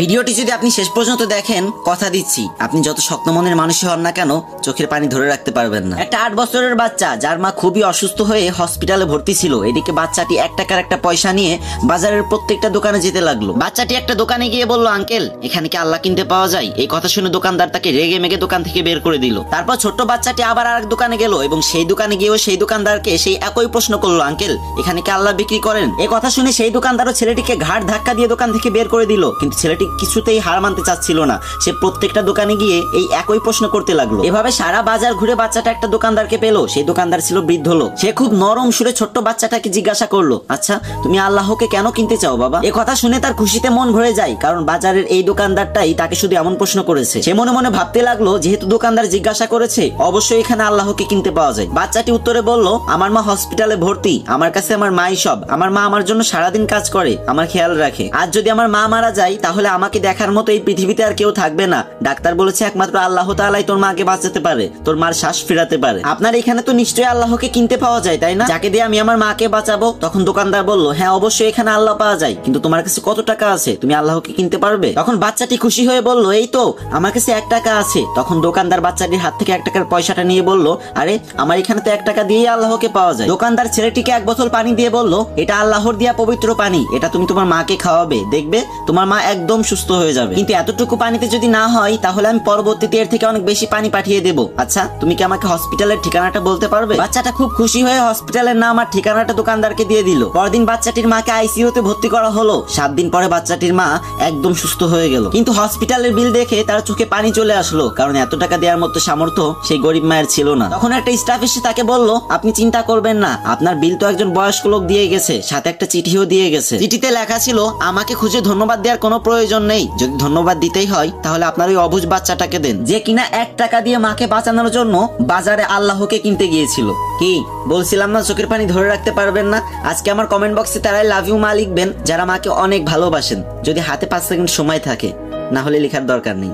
ভিডিওটি যদি আপনি শেষ পর্যন্ত দেখেন, কথা দিচ্ছি আপনি যত শক্ত মনের মানুষই হন না কেন, চোখের পানি ধরে রাখতে পারবেন না। একটা 8 বছরের বাচ্চা যার মা খুবই অসুস্থ হয়ে হসপিটালে ভর্তি ছিল, এদিকে বাচ্চাটি 1 টাকার একটা পয়সা নিয়ে বাজারের প্রত্যেকটা দোকানে যেতে লাগলো। বাচ্চাটি একটা দোকানে গিয়ে বলল, আঙ্কেল এখানে কি আল্লাহ কিনতে পাওয়া যায়? এই কথা শুনে দোকানদার তাকে রেগে মেগে দোকান থেকে বের করে দিল। তারপর ছোট্ট বাচ্চাটি আবার আরেক দোকানে গেল এবং সেই দোকানে গিয়েও সেই দোকানদারকে সেই একই প্রশ্ন করলো, আঙ্কেল এখানে কি আল্লাহ বিক্রি করেন? এই কথা শুনে সেই দোকানদারও ছেলেটিকে ঘাড় ধাক্কা দিয়ে দোকান থেকে বের করে দিল, কিন্তু ছেলেটি কিছুতেই হার মানতে চাচ্ছিল না। সে প্রত্যেকটা দোকানে গিয়ে এই একই প্রশ্ন করতে লাগলো। এভাবে সারা বাজার ঘুরে বাচ্চাটা একটা দোকানদারকে পেলো। সেই দোকানদার ছিল বৃদ্ধ লোক। সে খুব নরম সুরে ছোট্ট বাচ্চাটাকে জিজ্ঞাসা করলো, আচ্ছা তুমি আল্লাহকে কেন কিনতে চাও বাবা? এই কথা শুনে তার খুশিতে মন ভরে যায়, কারণ বাজারের এই দোকানদারটাই তাকে শুধু এমন প্রশ্ন করেছে। সে মনে মনে ভাবতে লাগলো, যেহেতু দোকানদার জিজ্ঞাসা করেছে, অবশ্যই এখানে আল্লাহকে কিনতে পাওয়া যায়। বাচ্চাটি উত্তরে বলল, আমার মা হসপিটালে ভর্তি, আমার কাছে আমার মাই সব। আমার মা আমার জন্য সারাদিন কাজ করে, আমার খেয়াল রাখে। আজ যদি আমার মা মারা যায় তাহলে আমাকে দেখার মতো এই পৃথিবীতে আর কেউ থাকবে না। ডাক্তার বলেছে একমাত্র আল্লাহ তাআলাই তোর মাকে বাঁচাতে পারে, তোর মার শ্বাস ফেরাতে পারে। আপনার এখানে তো নিশ্চয়ই আল্লাহকে কিনতে পাওয়া যায়, তাই না? যাকে দিয়ে আমি আমার মাকে বাঁচাবো। তখন দোকানদার বলল, হ্যাঁ অবশ্যই এখানে আল্লাহ পাওয়া যায়, কিন্তু তোমার কাছে কত টাকা আছে? তুমি আল্লাহকে কিনতে পারবে? তখন বাচ্চাটি খুশি হয়ে বলল, এই তো আমার কাছে 1 টাকা আছে। তখন দোকানদার বাচ্চাটির হাত থেকে 1 টাকার পয়সাটা নিয়ে বলল, আরে আমার এখানে তো 1 টাকা দিয়েই আল্লাহকে পাওয়া যায়। দোকানদার ছেলেটিকে 1 বোতল পানি দিয়ে বলল, এটা আল্লাহর দেয়া পবিত্র পানি, এটা তুমি তোমার মাকে খাওয়াবে, দেখবে তোমার মা একদম সুস্থ হয়ে যাবে। কিন্তু এতটুকু পানিতে যদি না হয় তাহলে আমি পরবর্তীতে এর থেকে অনেক বেশি পানি পাঠিয়ে দেবো। আচ্ছা তুমি কি আমাকে হসপিটালের ঠিকানাটা বলতে পারবে? বাচ্চাটা খুব খুশি হয়ে হসপিটালের নাম আর ঠিকানাটা দোকানদারকে দিয়ে দিল। পরদিন বাচ্চাটির মাকে আইসিইউতে ভর্তি করা হলো। 7 দিন পরে বাচ্চাটির মা একদম সুস্থ হয়ে গেল। কিন্তু হসপিটালের বিল দেখে তার চোখে পানি চলে আসলো, কারণ এত টাকা দেওয়ার মতো সামর্থ্য সেই গরিব মায়ের ছিল না। তখন একটা স্টাফ এসে তাকে বলল, আপনি চিন্তা করবেন না, আপনার বিল তো একজন বয়স্ক লোক দিয়ে গেছে, সাথে একটা চিঠিও দিয়ে গেছে। চিঠিতে লেখা ছিল, আমাকে খুঁজে ধন্যবাদ দেওয়ার কোনো প্রয়োজন নেই, যদি ধন্যবাদ দিতেই হয় তাহলে আপনার ওই অবুঝ বাচ্চাটাকে দেন, যে কিনা 1 টাকা দিয়ে মাকে বাঁচানোর জন্য বাজারে আল্লাহকে কিনতে গিয়েছিল। কি বলছিলাম না চোখের পানি ধরে রাখতে পারবেন না? আজকে আমার কমেন্ট বক্সে তারাই লাভ ইউ মা লিখবেন যারা মাকে অনেক ভালোবাসেন, যদি হাতে 5 সেকেন্ড সময় থাকে, না হলে লেখার দরকার নেই।